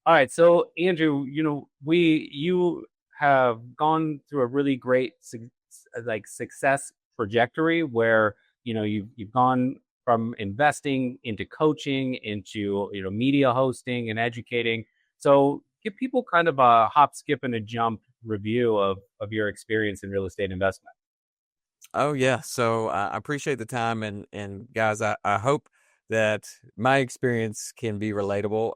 All right, so Andrew, you have gone through a really great success trajectory where you've gone from investing into coaching into media hosting and educating. So give people kind of a hop, skip, and a jump review of your experience in real estate investment. Oh yeah. So I appreciate the time and guys, I hope that my experience can be relatable.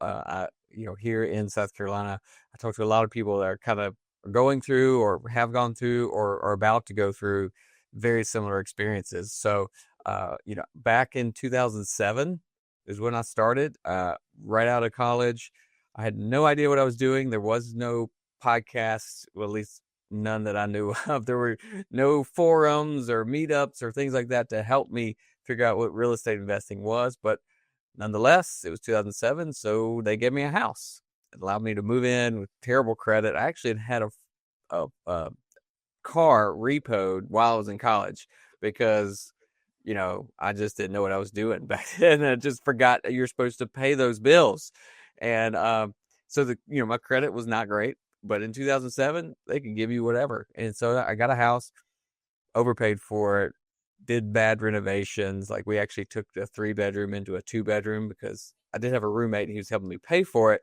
Here in South Carolina, I talk to a lot of people that are kind of going through or have gone through or are about to go through very similar experiences. So, back in 2007 is when I started, right out of college. I had no idea what I was doing. There was no podcast, well, at least none that I knew of. There were no forums or meetups or things like that to help me figure out what real estate investing was. But nonetheless, it was 2007, so they gave me a house. It allowed me to move in with terrible credit. I actually had a car repoed while I was in college because I just didn't know what I was doing back then. I just forgot that you're supposed to pay those bills, and so my credit was not great. But in 2007, they can give you whatever, and so I got a house, overpaid for it, did bad renovations. Like we actually took a 3 bedroom into a 2 bedroom because I did have a roommate and he was helping me pay for it.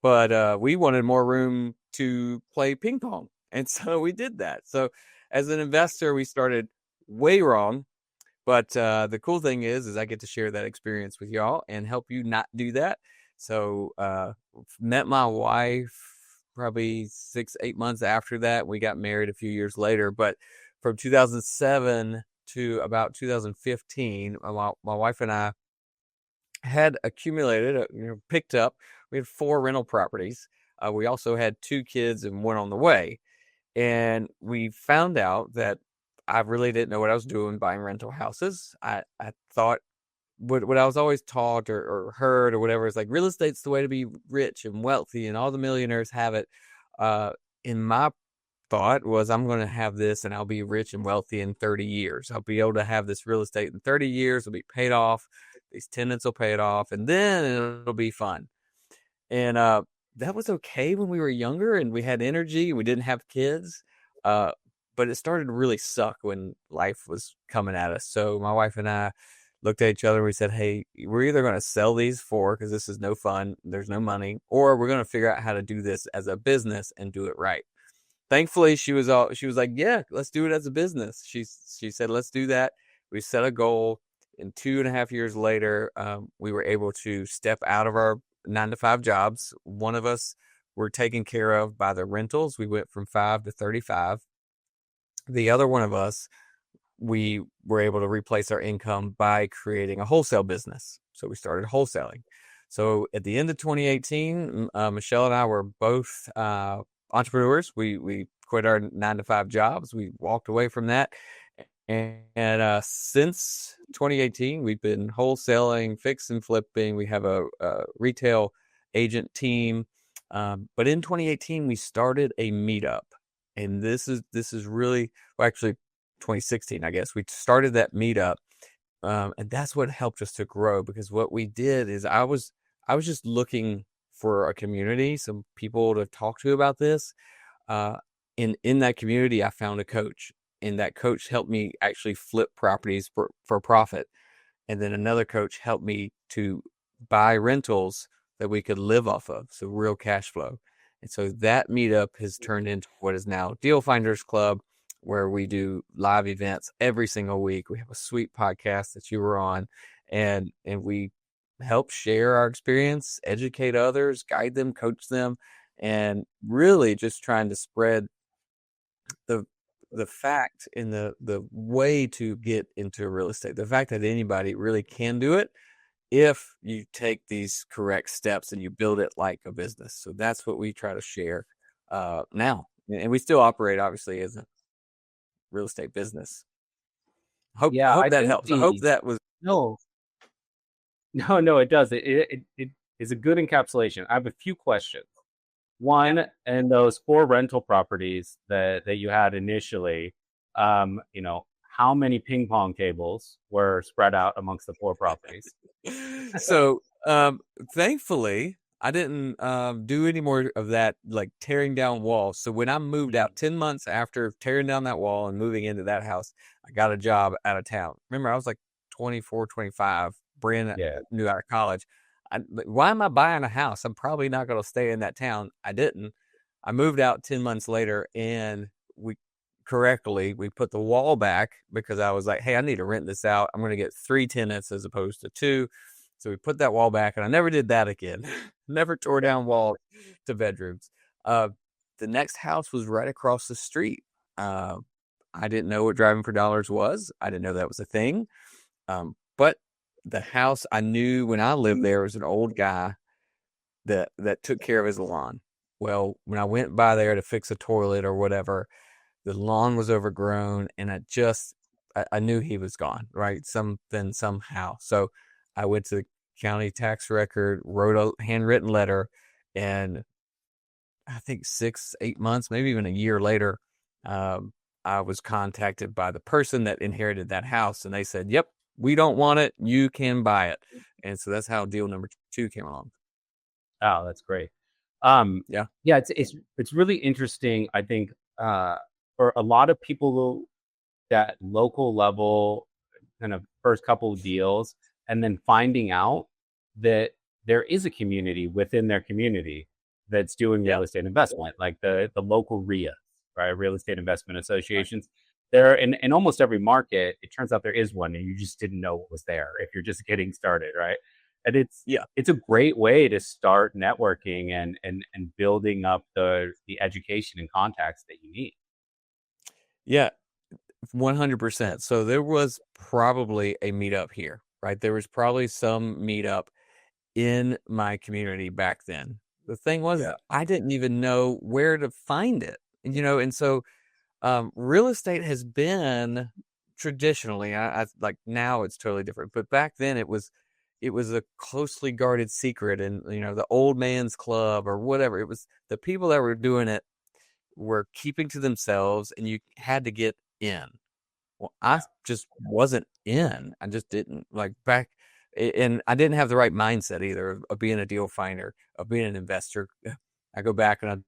But we wanted more room to play ping pong. And so we did that. So as an investor, we started way wrong. But the cool thing is I get to share that experience with y'all and help you not do that. So met my wife probably 6, 8 months after that. We got married a few years later. But from 2007 to about 2015, my wife and I had accumulated, picked up. We had 4 rental properties. We also had 2 kids and one on the way. And we found out that I really didn't know what I was doing buying rental houses. I thought what I was always taught or heard or whatever is like real estate's the way to be rich and wealthy and all the millionaires have it. Uh, in my thought was I'm going to have this and I'll be rich and wealthy in 30 years. I'll be able to have this real estate in 30 years. It'll be paid off. These tenants will pay it off and then it'll be fun. And that was okay when we were younger and we had energy. We didn't have kids. Uh, but it started to really suck when life was coming at us. So my wife and I looked at each other and we said, hey, we're either going to sell these 4 because this is no fun, there's no money, or we're going to figure out how to do this as a business and do it right. Thankfully, she was like, yeah, let's do it as a business. She said, let's do that. We set a goal. And 2.5 years later, we were able to step out of our 9 to 5 jobs. One of us were taken care of by the rentals. We went from 5 to 35. The other one of us, we were able to replace our income by creating a wholesale business. So we started wholesaling. So at the end of 2018, Michelle and I were both entrepreneurs. We quit our 9 to 5 jobs. We walked away from that. And since 2018, we've been wholesaling, fix and flipping. We have a retail agent team. But in 2018, we started a meetup. And this is really, well, actually 2016, I guess. We started that meetup. And that's what helped us to grow because what we did is I was just looking for a community, some people to talk to about this. Uh, in that community, I found a coach, and that coach helped me actually flip properties for profit. And then another coach helped me to buy rentals that we could live off of, so real cash flow. And so that meetup has turned into what is now Deal Finders Club, where we do live events every single week. We have a sweet podcast that you were on, and we help share our experience, educate others, guide them, coach them, and really just trying to spread the the fact and the way to get into real estate, the fact that anybody really can do it if you take these correct steps and you build it like a business. So that's what we try to share now, and we still operate obviously as a real estate business. I Yeah, hope I that think helps. I hope the that was no, no, it does. It is a good encapsulation. I have a few questions. One, and those 4 rental properties that you had initially, how many ping pong tables were spread out amongst the 4 properties? so thankfully I didn't do any more of that, like tearing down walls. So when I moved out 10 months after tearing down that wall and moving into that house, I got a job out of town. Remember, I was like 24, 25, brand Yeah. new out of college. Why am I buying a house? I'm probably not going to stay in that town. I didn't. I moved out 10 months later, and we put the wall back because I was like, hey, I need to rent this out. I'm going to get 3 tenants as opposed to 2. So we put that wall back, and I never did that again. Never tore down walls to bedrooms. Uh, the next house was right across the street. Uh, I didn't know what driving for dollars was. I didn't know that was a thing. But the house, I knew when I lived there, was an old guy that took care of his lawn. Well, when I went by there to fix a toilet or whatever, the lawn was overgrown, and I knew he was gone, right? Something, somehow. So I went to the county tax record, wrote a handwritten letter, and I think 6, 8 months, maybe even a year later, um, I was contacted by the person that inherited that house, and they said, "Yep, we don't want it. You can buy it." And so that's how deal number 2 came along. Oh, that's great. Um, Yeah, yeah, it's really interesting. I think for a lot of people that local level kind of first couple of deals, and then finding out that there is a community within their community that's doing yeah, real estate investment, like the local REIAs, right? Real estate investment associations. There in almost every market, it turns out there is one, and you just didn't know what was there if you're just getting started, right? And yeah, it's a great way to start networking and building up the education and contacts that you need. yeah. 100%. So there was probably a meetup here, right? There was probably some meetup in my community back then. The thing was, Yeah. I didn't even know where to find it, and so real estate has been traditionally, I like now it's totally different, but back then it was a closely guarded secret, and the old man's club or whatever. It was the people that were doing it were keeping to themselves, and you had to get in. Well, I just wasn't in. I just didn't like back, and I didn't have the right mindset either of being a deal finder, of being an investor. I go back and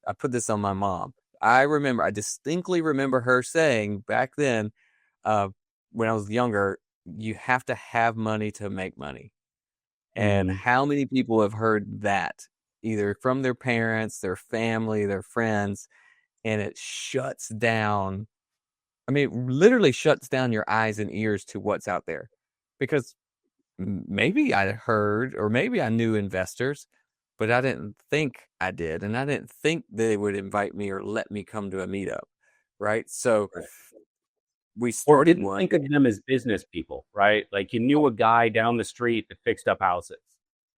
I put this on my mom. I distinctly remember her saying back then, uh, when I was younger, you have to have money to make money. And Mm-hmm. how many people have heard that either from their parents, their family, their friends, and it shuts down. I mean, it literally shuts down your eyes and ears to what's out there, because maybe I heard or maybe I knew investors, but I didn't think I did, and I didn't think they would invite me or let me come to a meetup, right? So Right. we Or started didn't one. think of them as business people, right? Like you knew a guy down the street that fixed up houses,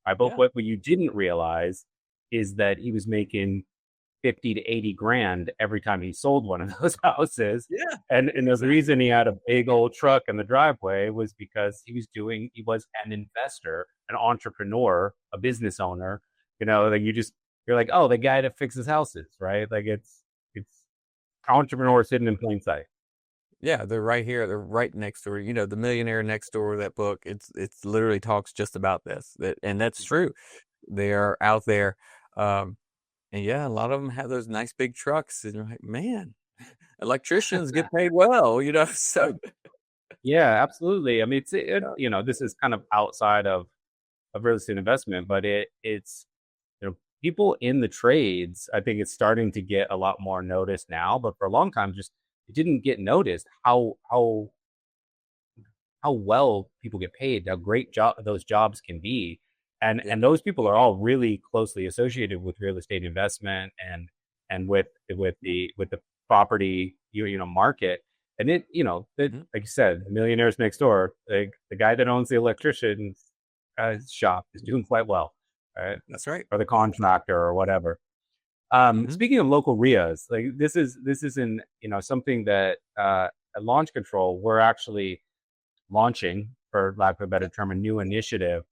right? But Yeah, what you didn't realize is that he was making 50 to 80 grand every time he sold one of those houses. yeah, And the exactly. reason he had a big old truck in the driveway was because he was an investor, an entrepreneur, a business owner. Like you're like, oh, the guy that fixes houses, right? Like it's entrepreneurs hidden in plain sight. Yeah, they're right here. They're right next door. The Millionaire Next Door, that book. It's literally talks just about this. And that's true. They are out there. Um, and yeah, a lot of them have those nice big trucks, and you're like, man, electricians get paid well, So Yeah, absolutely. I mean, yeah, this is kind of outside of real estate investment, but it's people in the trades. I think it's starting to get a lot more notice now, but for a long time, just it didn't get noticed how well people get paid, how great those jobs can be, yeah, and those people are all really closely associated with real estate investment and with the property market. And mhm, like you said, the millionaires next door, like the guy that owns the electrician's shop is doing quite well, right? that's right. Or the contractor or whatever. Mhm, Speaking of local RIAs, like this is in something that at Launch Control we're actually launching, for lack of a better yeah, term, a new initiative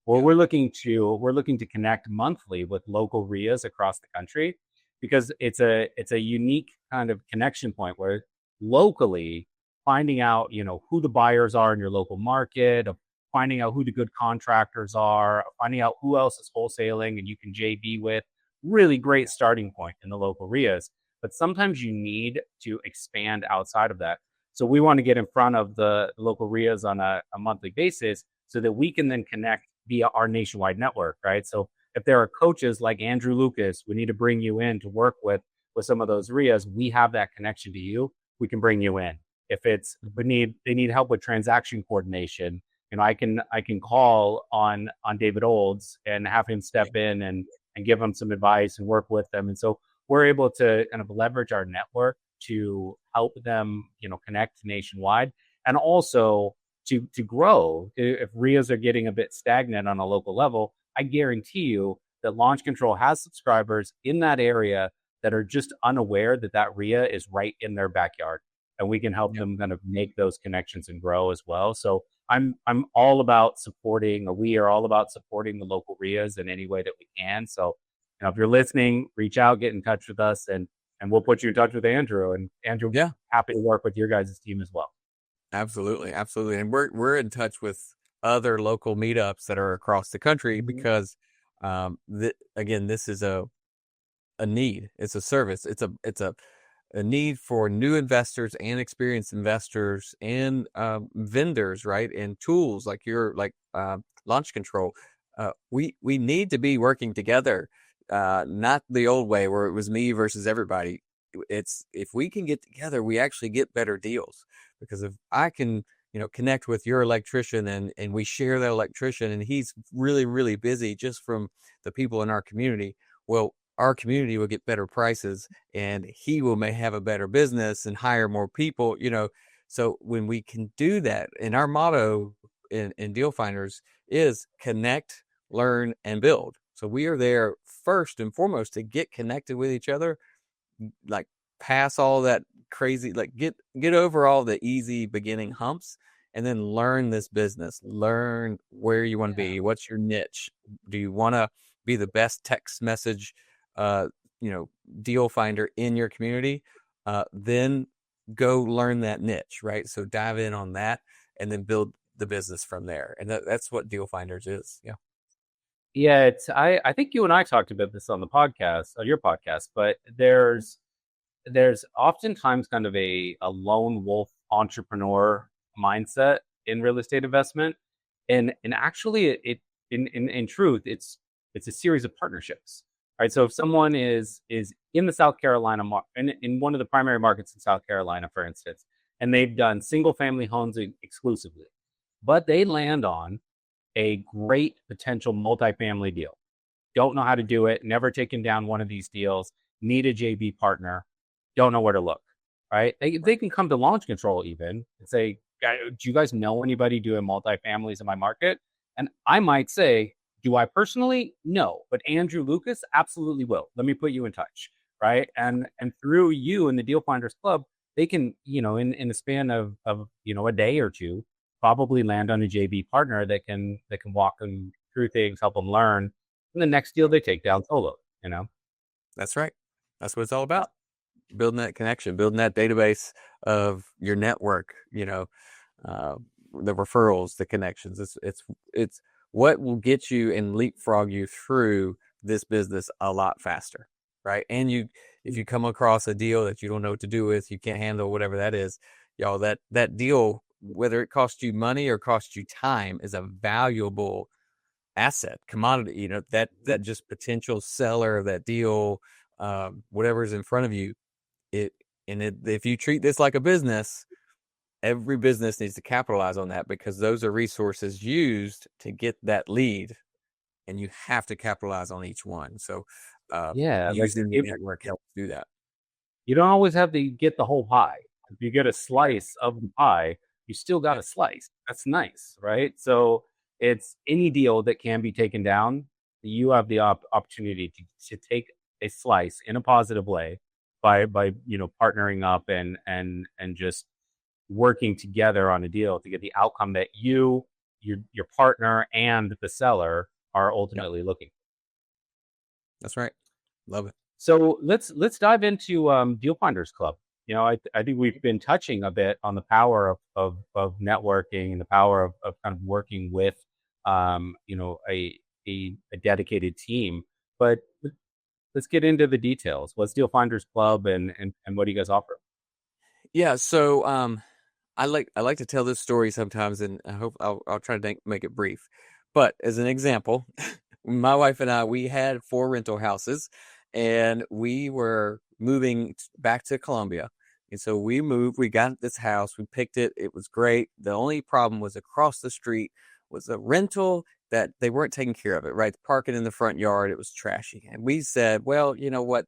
where yeah, we're looking to connect monthly with local RIAs across the country, because it's a unique kind of connection point where locally finding out who the buyers are in your local market, finding out who the good contractors are, finding out who else is wholesaling and you can JV with. Really great starting point in the local RIAs. But sometimes you need to expand outside of that. So we want to get in front of the local RIAs on a monthly basis so that we can then connect via our nationwide network, right? So if there are coaches like Andrew Lucas, we need to bring you in to work with some of those RIAs. We have that connection to you. We can bring you in. If it's they need help with transaction coordination, I can call on David Olds and have him step in and give them some advice and work with them. And so we're able to kind of leverage our network to help them, connect nationwide and also to grow. If RIAs are getting a bit stagnant on a local level, I guarantee you that Launch Control has subscribers in that area that are just unaware that RIA is right in their backyard, and we can help them kind of make those connections and grow as well. So I'm all about supporting, or we are all about supporting the local RIAs in any way that we can. So, if you're listening, reach out, get in touch with us, and we'll put you in touch with Andrew. And Andrew, Yeah, happy to work with your guys' team as well. absolutely, absolutely. And we're in touch with other local meetups that are across the country Mm-hmm. because, again, this is a need. It's a service. It's a need for new investors and experienced investors and vendors, right? And tools like Launch Control. We need to be working together, not the old way where it was me versus everybody. It's if we can get together, we actually get better deals. Because if I can, connect with your electrician and we share that electrician and he's really, really busy just from the people in our community, well, our community will get better prices and he may have a better business and hire more people, So when we can do that, and our motto in Deal Finders is connect, learn, and build. So we are there first and foremost to get connected with each other, like pass all that crazy, like get over all the easy beginning humps and then learn this business, learn where you want to Yeah. be. What's your niche? Do you want to be the best text message, uh, deal finder in your community? Then go learn that niche, right? So dive in on that and then build the business from there. And that's what Deal Finders is. Yeah. Yeah, I think you and I talked about this on the podcast, on your podcast, but there's oftentimes kind of a lone wolf entrepreneur mindset in real estate investment. And actually in truth, it's a series of partnerships. Right. So if someone is in the South Carolina in one of the primary markets in South Carolina, for instance, and they've done single family homes exclusively, but they land on a great potential multifamily deal. Don't know how to do it, never taken down one of these deals, need a JV partner, don't know where to look, right? They can come to Launch Control even and say, do you guys know anybody doing multifamilies in my market? And I might say, do I personally? No, but Andrew Lucas absolutely will. Let me put you in touch, right? And through you and the Deal Finders Club, they can, in the span of a day or two, probably land on a JV partner that can walk them through things, help them learn, and the next deal they take down solo. That's right. That's what it's all about. Building that connection, building that database of your network, uh, the referrals, the connections. It's what will get you and leapfrog you through this business a lot faster, right? And if you come across a deal that you don't know what to do with, you can't handle whatever that is, y'all, that deal, whether it costs you money or costs you time, is a valuable asset, commodity, that just potential seller of that deal, whatever's in front of you, if you treat this like a business, every business needs to capitalize on that because those are resources used to get that lead, and you have to capitalize on each one. So, Yeah, like using the network helps do that. you don't always have to get the whole pie. If you get a slice of the pie, you still got Yeah, a slice. That's nice, right? So it's any deal that can be taken down. You have the opportunity to take a slice in a positive way by partnering up and just working together on a deal to get the outcome that your partner and the seller are yeah, ultimately looking. that's right. Love it. So let's dive into Deal Finders Club. I think we've been touching a bit on the power of networking and the power of kind of working with, a dedicated team. But let's get into the details. What's Deal Finders Club, and what do you guys offer? Yeah, so I like to tell this story sometimes, and I hope I'll try to make it brief. But as an example, my wife and I, we had 4 rental houses, and we were moving back to Columbia. And so we moved, we got this house, we picked it, it was great. The only problem was across the street was a rental that they weren't taking care of it, right? Parking in the front yard, it was trashy. And we said, well, you know what?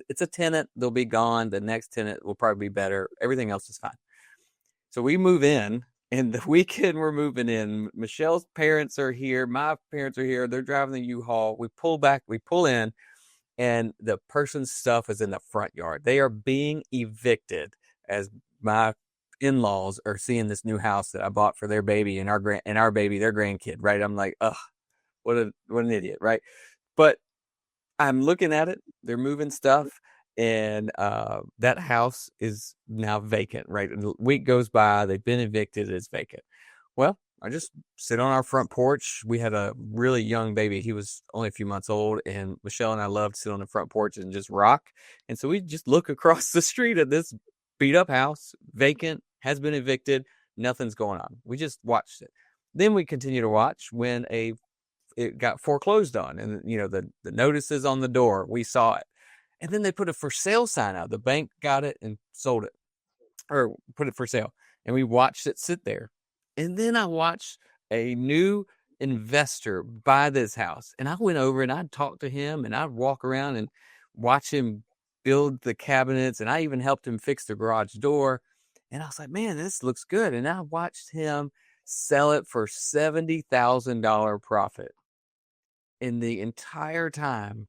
It's a tenant, they'll be gone. The next tenant will probably be better. Everything else is fine. So we move in, and the weekend we're moving in, Michelle's parents are here, my parents are here, they're driving the U-Haul. We pull back, we pull in, and the person's stuff is in the front yard. They are being evicted as my in-laws are seeing this new house that I bought for their baby and our baby, their grandkid, right? I'm like, ugh, what an idiot, right? But I'm looking at it. They're moving stuff, and that house is now vacant. Right, and a week goes by. They've been evicted. It's vacant. Well, I just sit on our front porch. We had a really young baby. He was only a few months old, and Michelle and I loved to sit on the front porch and just rock. And so we just look across the street at this beat up house, vacant, has been evicted. Nothing's going on. We just watched it. Then we continue to watch when it got foreclosed on, and the notices on the door, we saw it. And then they put a for sale sign out. The bank got it and sold it, or put it for sale, and we watched it sit there. And then I watched a new investor buy this house, and I went over and I'd talk to him, and I'd walk around and watch him build the cabinets, and I even helped him fix the garage door. And I was like, man, this looks good. And I watched him sell it for $70,000 profit. In the entire time,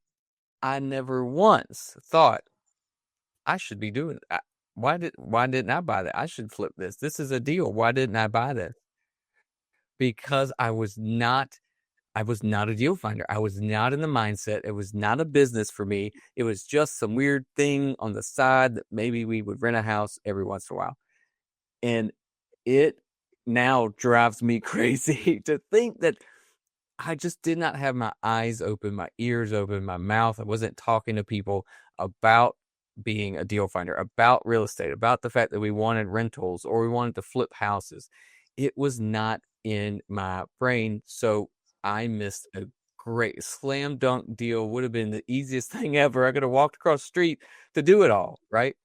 I never once thought I should be doing it. Why didn't I buy that? I should flip this. This is a deal. Why didn't I buy this? Because I was not a deal finder. I was not in the mindset. It was not a business for me. It was just some weird thing on the side that maybe we would rent a house every once in a while. And it now drives me crazy to think that I just did not have my eyes open, my ears open, my mouth. I wasn't talking to people about being a deal finder, about real estate, about the fact that we wanted rentals or we wanted to flip houses. It was not in my brain. So I missed a great slam dunk deal. Would have been the easiest thing ever. I could have walked across the street to do it all, right?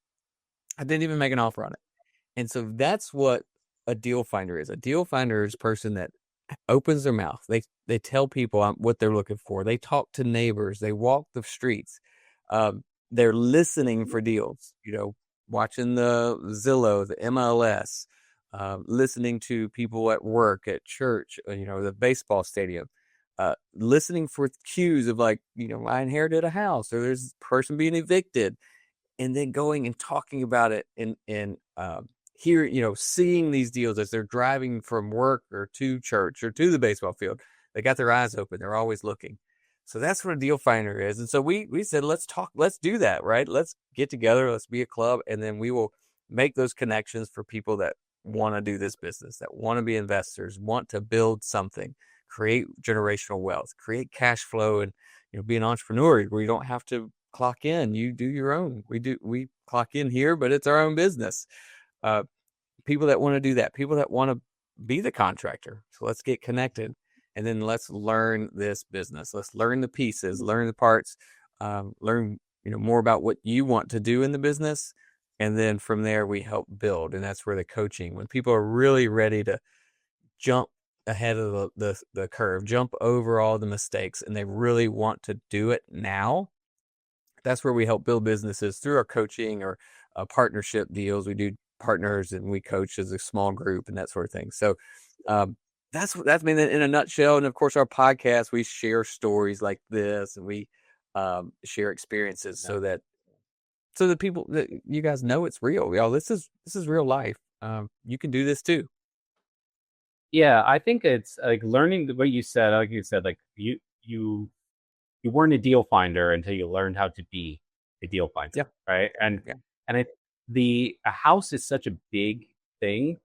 I didn't even make an offer on it. And so that's what a deal finder is. A deal finder is a person that opens their mouth. They tell people what they're looking for. They talk to neighbors. They walk the streets. They're listening for deals. Watching the Zillow, the MLS, listening to people at work, at church, the baseball stadium. Listening for cues of like, I inherited a house, or there's a person being evicted, and then going and talking about it and here, seeing these deals as they're driving from work or to church or to the baseball field. They got their eyes open. They're always looking. So that's what a deal finder is. And so we said, let's talk, let's do that, right? Let's get together, let's be a club, and then we will make those connections for people that want to do this business, that want to be investors, want to build something, create generational wealth, create cash flow, and be an entrepreneur where you don't have to clock in. You do your own. We clock in here, but it's our own business. People that want to do that, people that want to be the contractor. So let's get connected, and then let's learn this business. Let's learn the pieces, learn the parts, learn more about what you want to do in the business, and then from there we help build. And that's where the coaching, when people are really ready to jump ahead of the curve, jump over all the mistakes, and they really want to do it now. That's where we help build businesses through our coaching or partnership deals. We do partners and we coach as a small group and that sort of thing. So that's been in a nutshell. And of course, our podcast, we share stories like this, and we share experiences so that people, that you guys know it's real. Y'all, this is real life. You can do this too. Yeah, I think it's like learning what you said. Like you said, like you weren't a deal finder until you learned how to be a deal finder, Yeah. right? And Yeah. and the a house is such a big thing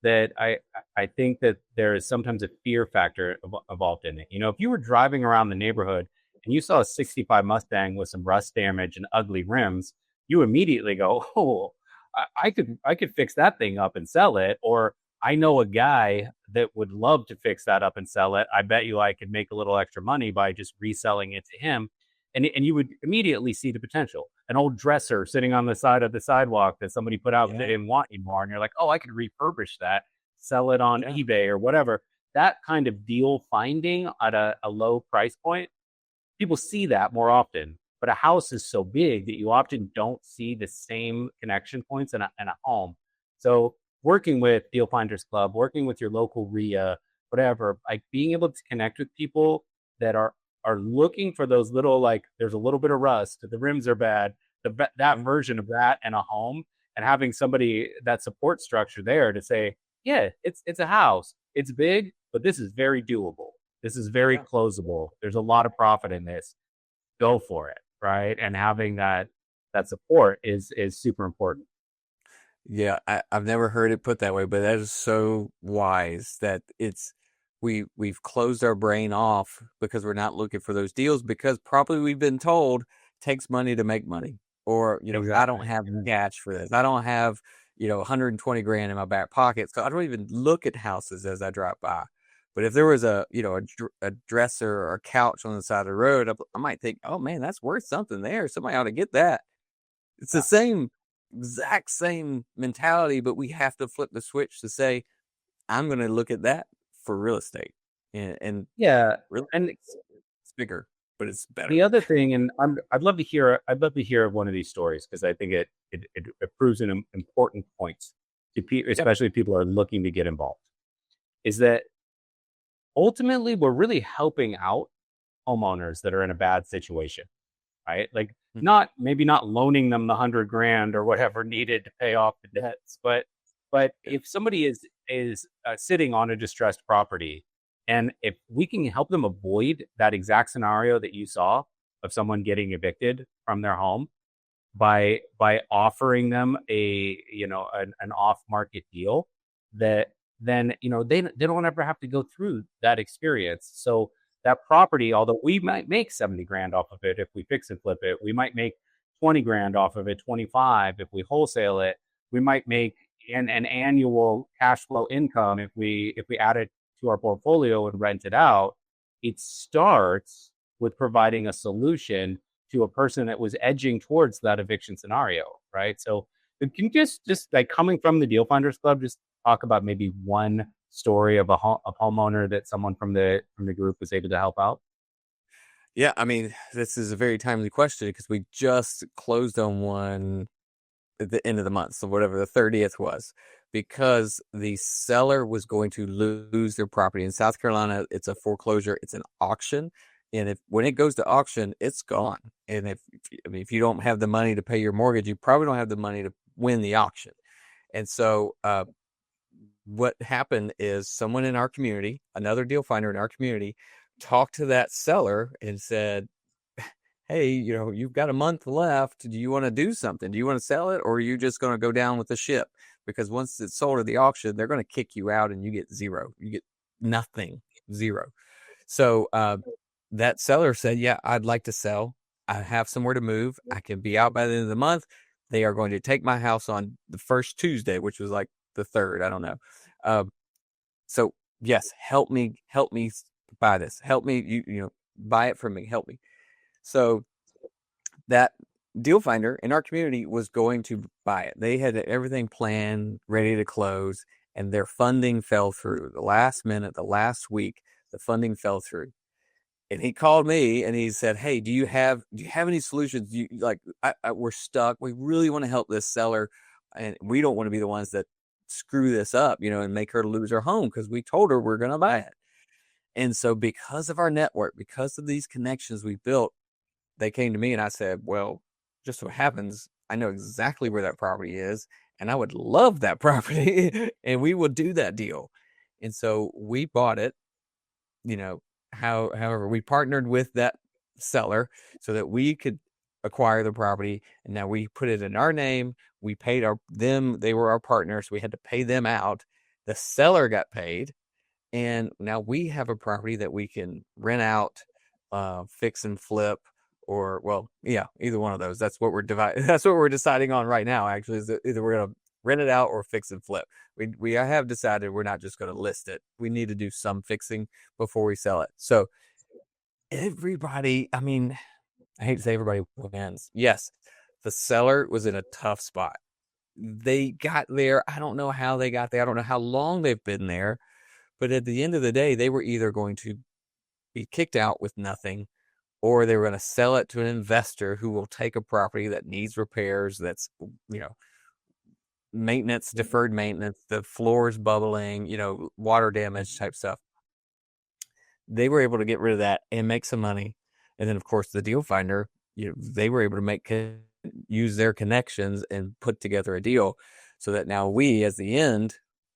that I think that there is sometimes a fear factor involved in it. You know, if you were driving around the neighborhood and you saw a 65 Mustang with some rust damage and ugly rims, you immediately go, "Oh, I could fix that thing up and sell it." Or I know a guy that would love to fix that up and sell it. I bet you I could make a little extra money by just reselling it to him. And you would immediately see the potential. An old dresser sitting on the side of the sidewalk that somebody put out that Yeah. didn't want anymore, and you're like, oh, I could refurbish that, sell it on Yeah. eBay or whatever. That kind of deal finding at a low price point, people see that more often. But a house is so big that you often don't see the same connection points in a home. So working with Deal Finders Club, working with your local REIA, whatever, like being able to connect with people that are looking for those little, like, there's a little bit of rust, the rims are bad, that Mm. version of that in a home, and having somebody, that support structure there to say, yeah, it's a house, it's big, but this is very doable. This is very Yeah. closable. There's a lot of profit in this. Go for it, right? And having that support is super important. Yeah, I've never heard it put that way, but that is so wise that we've closed our brain off because we're not looking for those deals because probably we've been told it takes money to make money. Or, I don't Exactly. have cash for this. I don't have, 120 grand in my back pocket. So I don't even look at houses as I drive by. But if there was a dresser or a couch on the side of the road, I might think, oh man, that's worth something there. Somebody ought to get that. It's the Yeah. same, exact same mentality, but we have to flip the switch to say, I'm going to look at that for real estate. And Yeah. real And estate's it's bigger, but it's the better. other thing, and I'd love to hear one of these stories because I think it proves an important point to Yeah. especially if people are looking to get involved. Is that ultimately we're really helping out homeowners that are in a bad situation, right? Like, Mm. not maybe not loaning them the 100 grand or whatever needed to pay off the debts, but Yeah. if somebody is sitting on a distressed property, and if we can help them avoid that exact scenario that you saw of someone getting evicted from their home by offering them an off market deal, that then they don't ever have to go through that experience. So that property, although we might make 70 grand off of it if we fix and flip it, we might make 20 grand off of it, 25 if we wholesale it, we might make an annual cash flow income if we add it to our portfolio and rent it out. It starts with providing a solution to a person that was edging towards that eviction scenario, right? So can you just like, coming from the Deal Finders Club, just talk about maybe one story of a homeowner that someone from the group was able to help out? Yeah. I mean, this is a very timely question because we just closed on one at the end of the month. So whatever the 30th was, because the seller was going to lose their property in South Carolina. It's a foreclosure. It's an auction. And when it goes to auction, it's gone. And if you don't have the money to pay your mortgage, you probably don't have the money to win the auction. And so, what happened is someone in our community, another deal finder in our community, talked to that seller and said, hey, you've got a month left. Do you want to do something? Do you want to sell it, or are you just going to go down with the ship? Because once it's sold at the auction, they're going to kick you out and you get zero. You get nothing, zero. So that seller said, yeah, I'd like to sell. I have somewhere to move. I can be out by the end of the month. They are going to take my house on the first Tuesday, which was like the third. I don't know. Uh, so yes, help me buy this. Help me, buy it from me. Help me. So that deal finder in our community was going to buy it. They had everything planned, ready to close, and their funding fell through. The last minute, the last week, the funding fell through. And he called me and he said, "Hey, do you have any solutions? We're stuck. We really want to help this seller, and we don't want to be the ones that screw this up, and make her lose her home because we told her we're going to buy it." And so, because of our network, because of these connections we built, they came to me and I said, well, just so happens, I know exactly where that property is and I would love that property and we will do that deal. And so we bought it, you know, however, we partnered with that seller so that we could acquire the property, and now we put it in our name. We paid them; they were our partners. We had to pay them out. The seller got paid, and now we have a property that we can rent out, fix and flip, or well, yeah, either one of those. That's what we're dividing. That's what we're deciding on right now. Actually, is that either we're gonna rent it out or fix and flip. We have decided we're not just going to list it. We need to do some fixing before we sell it. So everybody, I mean, I hate to say everybody wins. Yes, the seller was in a tough spot. They got there. I don't know how they got there. I don't know how long they've been there. But at the end of the day, they were either going to be kicked out with nothing, or they were going to sell it to an investor who will take a property that needs repairs, that's, you know, maintenance, deferred maintenance, the floors bubbling, you know, water damage type stuff. They were able to get rid of that and make some money. And then, of course, the deal finder, you know, they were able to use their connections and put together a deal so that now we, as the end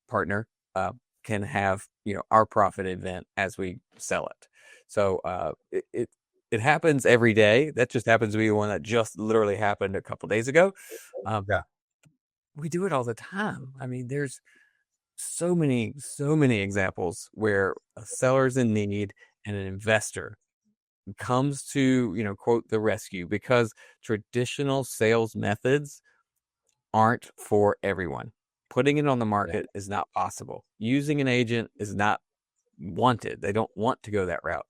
partner, can have, you know, our profit event as we sell it. So it happens every day. That just happens to be the one that just literally happened a couple days ago. Yeah. We do it all the time. I mean, there's so many examples where a seller's in need and an investor comes to, you know, quote, the rescue, because traditional sales methods aren't for everyone. Putting it on the market is not possible. Using an agent is not wanted. They don't want to go that route.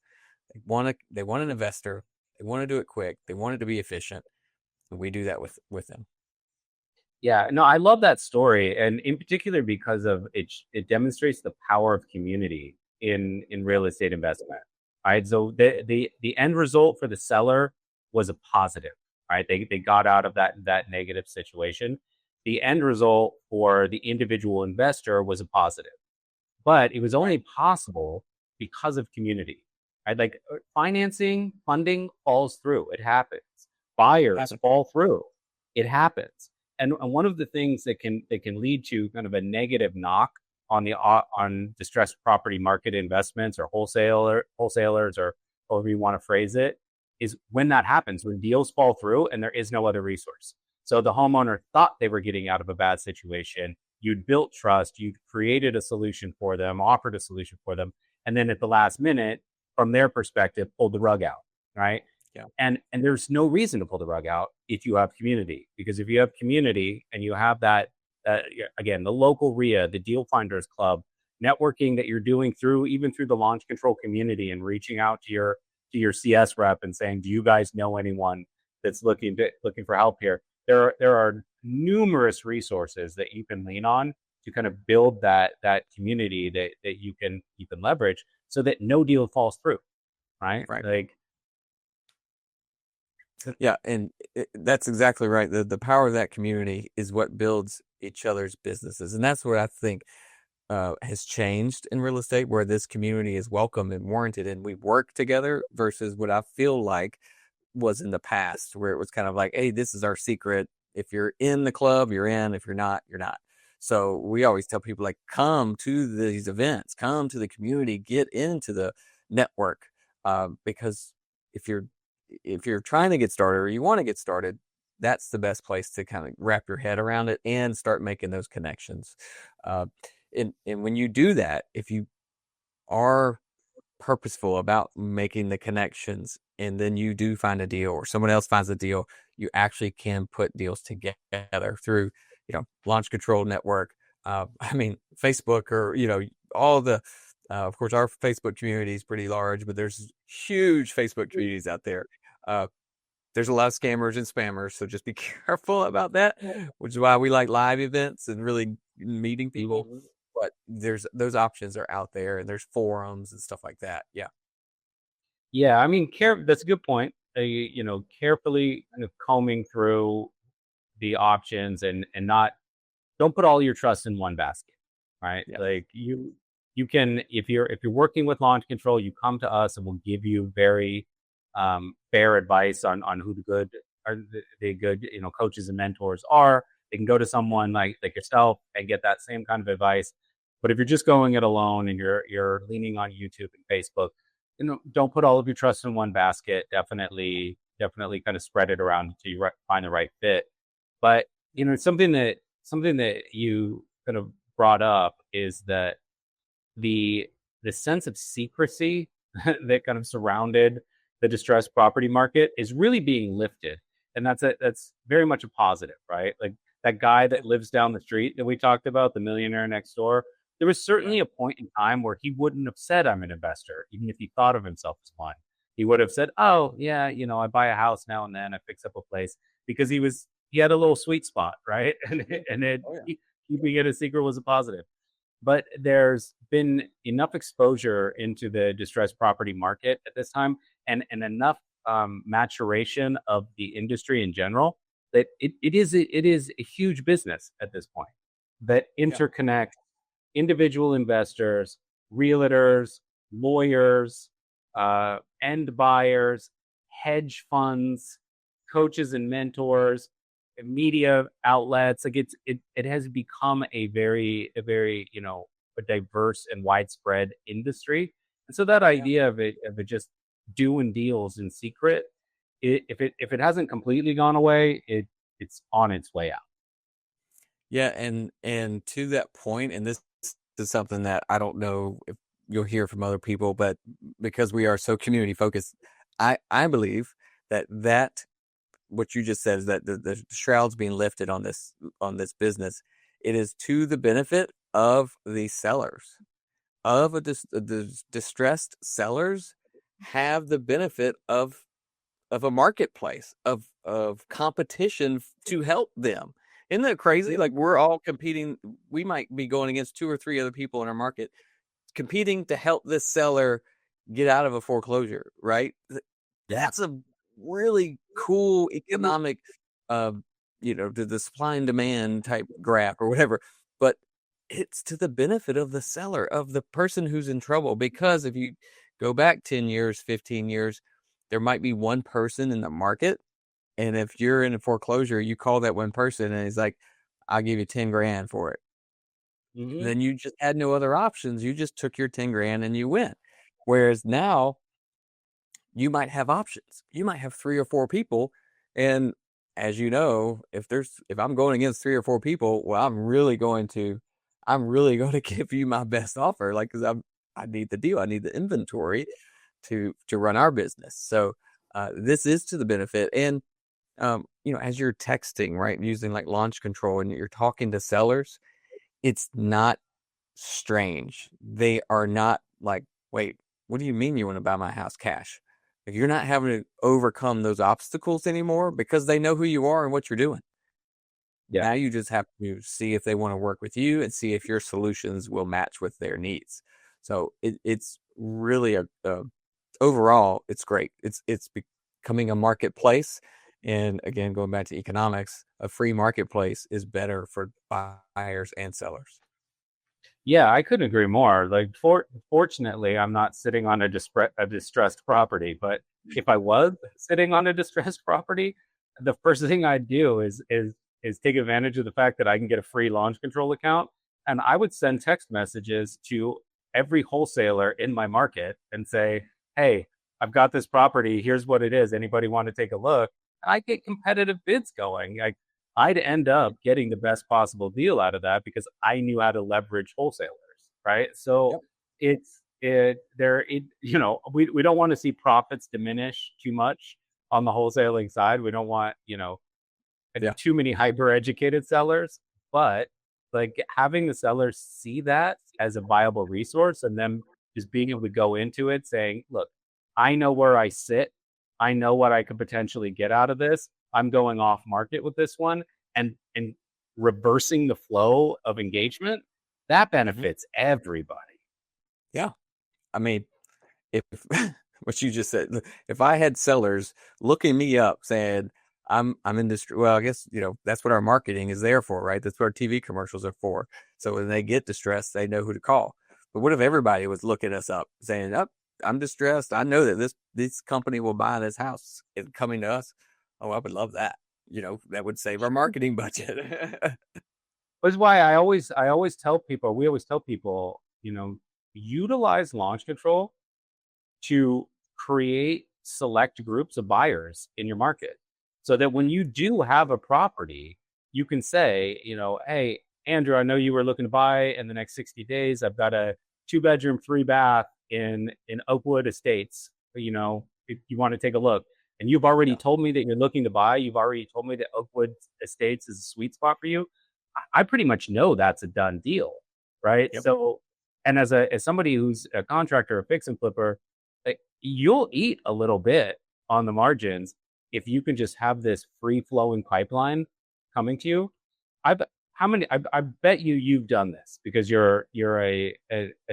They want an investor. They want to do it quick. They want it to be efficient. And we do that with them. Yeah, no, I love that story, and in particular because of it demonstrates the power of community in real estate investment. Right, so the end result for the seller was a positive. Right, they got out of that negative situation. The end result for the individual investor was a positive, but it was only possible because of community. Right, like funding falls through. It happens. Buyers fall through. It happens. And one of the things that can lead to kind of a negative knock on distressed property market investments or wholesalers or however you want to phrase it, is when that happens, when deals fall through and there is no other resource. So the homeowner thought they were getting out of a bad situation. You'd built trust, you'd created a solution for them, offered a solution for them, and then at the last minute, from their perspective, pulled the rug out, right? Yeah. And there's no reason to pull the rug out if you have community, because if you have community and you have that, again, the local REIA, the Deal Finders Club, networking that you're doing through the launch control community and reaching out to your CS rep and saying, do you guys know anyone that's looking for help here? There are numerous resources that you can lean on to kind of build that community that you can leverage so that no deal falls through, right? Like, yeah, and that's exactly right. The power of that community is what builds each other's businesses, and that's what I think has changed in real estate, where this community is welcome and warranted, and we work together versus what I feel like was in the past, where it was kind of like, hey, this is our secret. If you're in the club, you're in. If you're not, you're not. So we always tell people, like, come to these events, come to the community, get into the network, because if you're trying to get started or you want to get started, that's the best place to kind of wrap your head around it and start making those connections. And when you do that, if you are purposeful about making the connections and then you do find a deal or someone else finds a deal, you actually can put deals together through, you know, launch control network. I mean, Facebook, or, you know, all the, of course, our Facebook community is pretty large, but there's huge Facebook communities out there. There's a lot of scammers and spammers, so just be careful about that, which is why we like live events and really meeting people. But those options are out there, and there's forums and stuff like that. Yeah. Yeah, I mean, that's a good point. You know, carefully kind of combing through the options and don't put all your trust in one basket, right? Yeah. Like you can, if you're working with launch control, you come to us and we'll give you very fair advice on who the good, you know, coaches and mentors are. They can go to someone like yourself and get that same kind of advice. But if you're just going it alone and you're leaning on YouTube and Facebook, you know, don't put all of your trust in one basket. Definitely definitely kind of spread it around until you find the right fit. But something that you kind of brought up is that the the sense of secrecy that kind of surrounded the distressed property market is really being lifted, and that's very much a positive, right? Like that guy Yeah. that lives down the street that we talked about, the millionaire next door. There was Yeah. certainly a point in time where he wouldn't have said I'm an investor, even if he thought of himself as one. He would have said, "Oh yeah, I buy a house now and then, I fix up a place," because he had a little sweet spot, right? Oh yeah. Keeping it a secret was a positive. But there's been enough exposure into the distressed property market at this time, and enough maturation of the industry in general, that it is a huge business at this point that Yeah. interconnects individual investors, realtors, lawyers, end buyers, hedge funds, coaches and mentors, media outlets. Like it has become a very a diverse and widespread industry. And so that Yeah. idea of it just doing deals in secret, if it hasn't completely gone away, it's on its way out. Yeah, and to that point, and this is something that I don't know if you'll hear from other people, but because we are so community focused, I believe that what you just said is that the shroud's being lifted on this business. It is to the benefit of the sellers of the distressed sellers have the benefit of a marketplace of competition to help them. Isn't that crazy? Like we're all competing. We might be going against two or three other people in our market, competing to help this seller get out of a foreclosure. Right? Yeah. That's a really cool economic, uh, the supply and demand type graph or whatever. But it's to the benefit of the seller, of the person who's in trouble. Because if you go back 10 years, 15 years, there might be one person in the market. And if you're in a foreclosure, you call that one person and he's like, I'll give you 10 grand for it. Mm-hmm. Then you just had no other options. You just took your 10 grand and you went. Whereas now you might have options. You might have three or four people. And as you know, if I'm going against three or four people, well, I'm really going to give you my best offer. Like, cause I need the deal. I need the inventory to run our business. So, this is to the benefit. And, as you're texting, right, using like launch control and you're talking to sellers, it's not strange. They are not like, wait, what do you mean you want to buy my house cash? Like you're not having to overcome those obstacles anymore because they know who you are and what you're doing. Yeah. Now you just have to see if they want to work with you and see if your solutions will match with their needs. So it's really overall, it's great. It's becoming a marketplace. And again, going back to economics, a free marketplace is better for buyers and sellers. Yeah, I couldn't agree more. Like, fortunately, I'm not sitting on a distressed property. But if I was sitting on a distressed property, the first thing I'd do is take advantage of the fact that I can get a free launch control account, and I would send text messages to every wholesaler in my market and say, "Hey, I've got this property. Here's what it is. Anybody want to take a look?" And I get competitive bids going. I'd end up getting the best possible deal out of that because I knew how to leverage wholesalers, right? So Yep. it's it there it we don't want to see profits diminish too much on the wholesaling side. We don't want, Yeah. too many hyper educated sellers, but like having the sellers see that as a viable resource and them just being able to go into it saying, look, I know where I sit. I know what I could potentially get out of this. I'm going off market with this one, and reversing the flow of engagement, that Hmm. benefits everybody. Yeah. I mean, if what you just said, if I had sellers looking me up saying I'm in this, well, I guess that's what our marketing is there for, right? That's what our TV commercials are for. So when they get distressed, they know who to call. But what if everybody was looking us up saying, "Up, I'm distressed. I know that this company will buy this house and coming to us." Oh, I would love that. That would save our marketing budget. Which is why I always tell people, we always tell people, utilize launch control to create select groups of buyers in your market so that when you do have a property, you can say, hey, Andrew, I know you were looking to buy in the next 60 days. I've got a 2-bedroom, 3-bath in Oakwood Estates. If you want to take a look. And you've already Yeah. told me that you're looking to buy. You've already told me that Oakwood Estates is a sweet spot for you. I pretty much know that's a done deal, right? Yep. So, and as somebody who's a contractor, a fix and flipper, like, you'll eat a little bit on the margins if you can just have this free flowing pipeline coming to you. I how many? I bet you've done this because you're a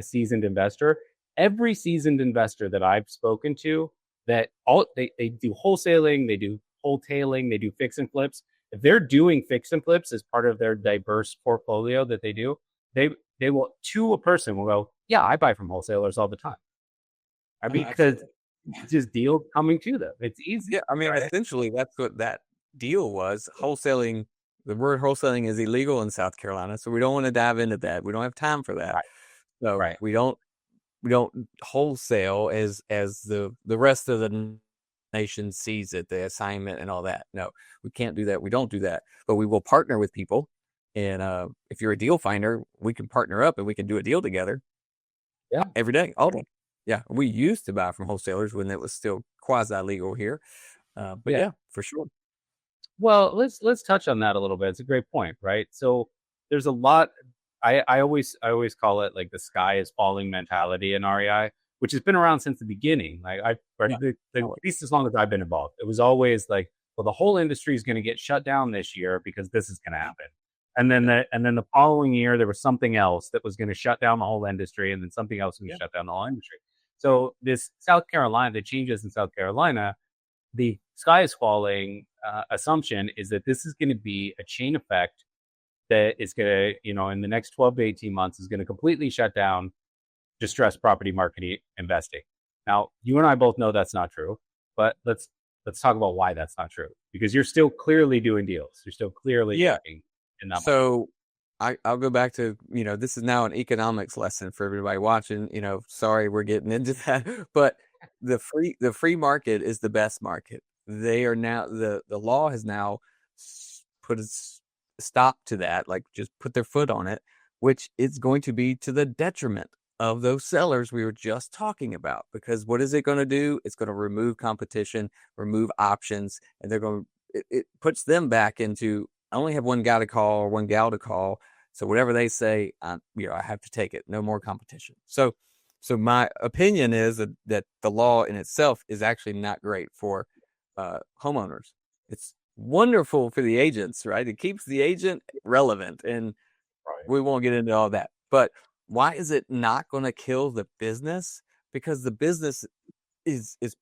seasoned investor. Every seasoned investor that I've spoken to that they do wholesaling, they do wholetailing, they do fix and flips. If they're doing fix and flips as part of their diverse portfolio that they do, they they will to a person will go, yeah, I buy from wholesalers all the time. I Oh, mean, because absolutely. it's just deal coming to them. It's easy, Yeah, I mean, right? essentially, that's what that deal was. Wholesaling, the word wholesaling is illegal in South Carolina, so we don't want to dive into that. We don't have time for that. Right, So right. we don't wholesale as the rest of the nation sees it, the assignment and all that. No, we can't do that. We don't do that, but we will partner with people. And if you're a deal finder, we can partner up and we can do a deal together Yeah, every day, all day. Yeah, we used to buy from wholesalers when it was still quasi legal here. But yeah. yeah, for sure. Well, let's touch on that a little bit. It's a great point, right? So there's a lot. I always call it like the sky is falling mentality in REI, which has been around since the beginning. Like Yeah. at least as long as I've been involved, it was always like, well, the whole industry is going to get shut down this year because this is going to happen, and then Yeah. the following year there was something else that was going to shut down the whole industry, and then something else was going to Yeah. shut down the whole industry. So this South Carolina, the changes in South Carolina, the sky is falling assumption is that this is going to be a chain effect that is going to, in the next 12 to 18 months, is going to completely shut down distressed property marketing investing. Now, you and I both know that's not true, but let's talk about why that's not true. Because you're still clearly doing deals. You're still clearly Yeah. working in that market. So I'll go back to, this is now an economics lesson for everybody watching. Sorry we're getting into that, but the free market is the best market. They are now the law has now put a stop to that, like just put their foot on it, which is going to be to the detriment of those sellers we were just talking about. Because what is it going to do? It's going to remove competition, remove options, and it puts them back into, I only have one guy to call or one gal to call. So whatever they say, I have to take it. No more competition. So my opinion is that the law in itself is actually not great for homeowners. It's wonderful for the agents, right? It keeps the agent relevant, and Right. we won't get into all that. But why is it not going to kill the business? Because the business is it's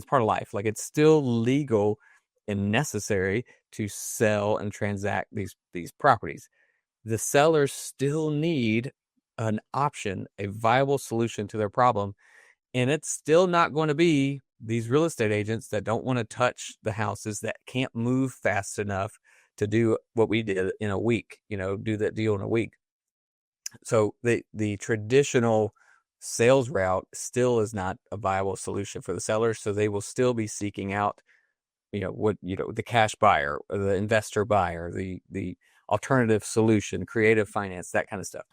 part of life. Like, it's still legal and necessary to sell and transact these properties. The sellers still need an option, a viable solution to their problem, and it's still not going to be these real estate agents that don't want to touch the houses, that can't move fast enough to do what we did in a week, do that deal in a week. So the traditional sales route still is not a viable solution for the sellers. So they will still be seeking out, the cash buyer, or the investor buyer, the alternative solution, creative finance, that kind of stuff.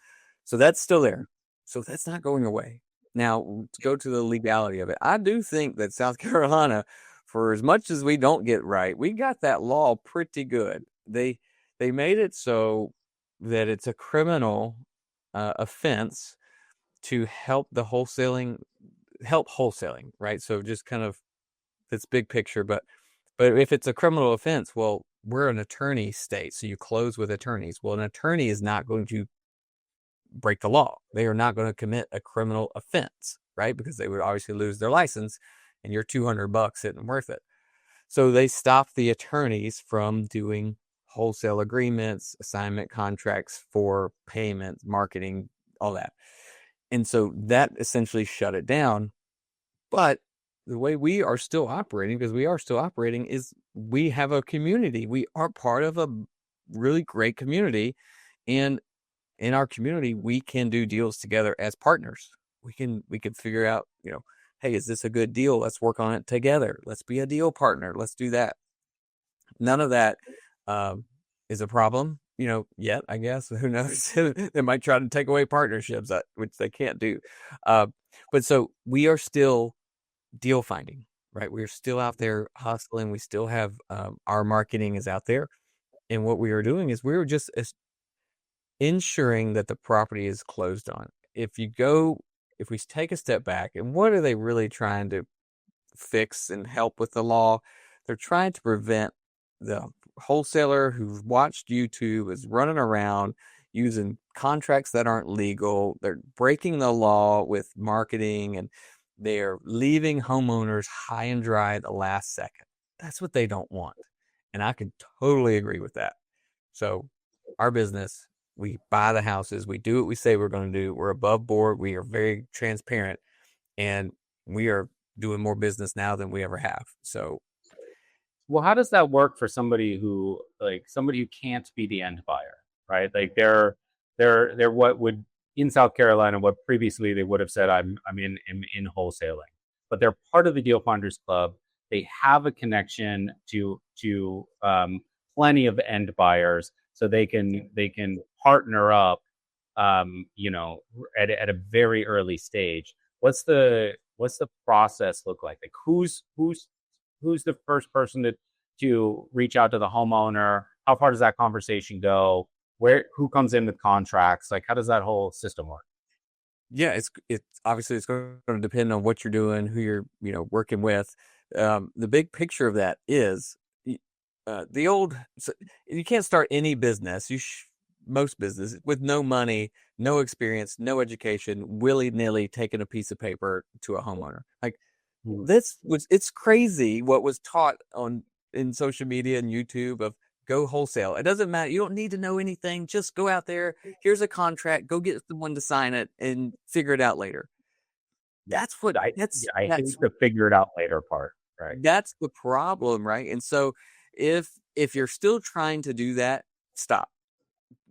So that's still there. So that's not going away. Now, to go to the legality of it, I do think that South Carolina, for as much as we don't get right, we got that law pretty good. They made it so that it's a criminal offense to help wholesaling, right? So just kind of, that's big picture, but if it's a criminal offense, well, we're an attorney state, so you close with attorneys. Well, an attorney is not going to break the law. They are not going to commit a criminal offense, right? Because they would obviously lose their license, and your $200 isn't worth it. So they stopped the attorneys from doing wholesale agreements, assignment contracts for payments, marketing, all that. And so that essentially shut it down. But the way we are still operating, because we are still operating, is we have a community. We are part of a really great community. And in our community, we can do deals together as partners. We can figure out, hey, is this a good deal? Let's work on it together. Let's be a deal partner. Let's do that. None of that um, is a problem, yet, I guess. Who knows? They might try to take away partnerships, which they can't do. Uh, but so we are still deal finding, right? We're still out there hustling. We still have our marketing is out there. And what we are doing is we were just ensuring that the property is closed on. If we take a step back, and what are they really trying to fix and help with the law? They're trying to prevent the wholesaler who's watched YouTube is running around using contracts that aren't legal. They're breaking the law with marketing, and they're leaving homeowners high and dry at the last second. That's what they don't want. And I can totally agree with that. So our business, we buy the houses, we do what we say we're going to do. We're above board. We are very transparent, and we are doing more business now than we ever have. So, Well, how does that work for somebody who can't be the end buyer, right? Like they're what would in South Carolina what previously they would have said I'm in wholesaling, but they're part of the Deal Finders Club. They have a connection to plenty of end buyers, so they can partner up, at a very early stage. What's the process look like who's the first person to reach out to the homeowner? How far does that conversation go? Who comes in with contracts? Like, how does that whole system work? yeah, it's obviously it's going to depend on what you're doing, who you're working with. The big picture of that is so you can't start any business. Most business with no money, no experience, no education, willy nilly taking a piece of paper to a homeowner. Like Mm. it's crazy what was taught on in social media and YouTube of go wholesale. It doesn't matter. You don't need to know anything. Just go out there. Here's a contract. Go get someone to sign it and figure it out later. Yeah, That's what I that's yeah, I that's hate the figure it out later part, right? that's the problem, right? And so if you're still trying to do that, stop.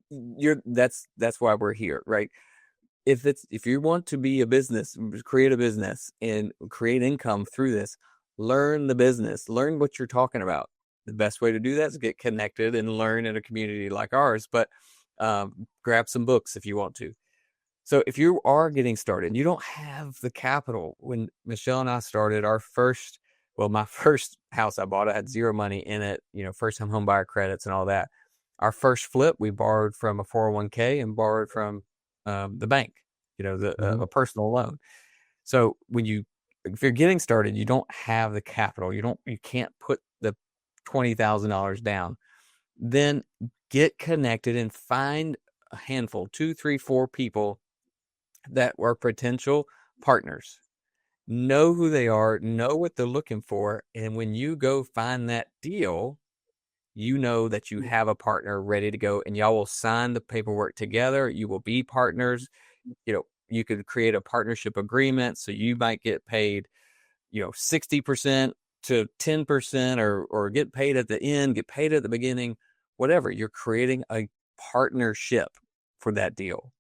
That's why we're here, right? If you want to be a business, create a business and create income through this, learn the business, learn what you're talking about. The best way to do that is get connected and learn in a community like ours, but grab some books if you want to. So if you are getting started and you don't have the capital, when Michelle and I started my first house I bought, I had zero money in it, first time home buyer credits and all that. Our first flip, we borrowed from a 401k and borrowed from the bank, Mm-hmm. a personal loan. So if you're getting started, you don't have the capital, you can't put the $20,000 down, then get connected and find a handful, 2, 3, 4 people that were potential partners. Know who they are, know what they're looking for. And when you go find that deal, you know that you have a partner ready to go, and y'all will sign the paperwork together. You will be partners. You could create a partnership agreement. So you might get paid, 60% to 10% or get paid at the end, get paid at the beginning, whatever. You're creating a partnership for that deal.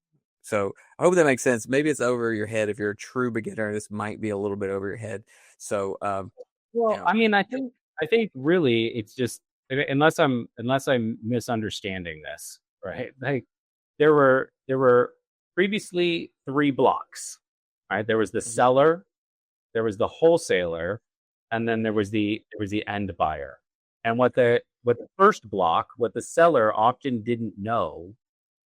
So I hope that makes sense. Maybe it's over your head. If you're a true beginner, this might be a little bit over your head. So, you Well, know, I mean, I think really it's just unless I'm misunderstanding this, right? Like there were previously three blocks, right? There was the Mhm. seller, there was the wholesaler, and then there was the end buyer. And what the first block, what the seller often didn't know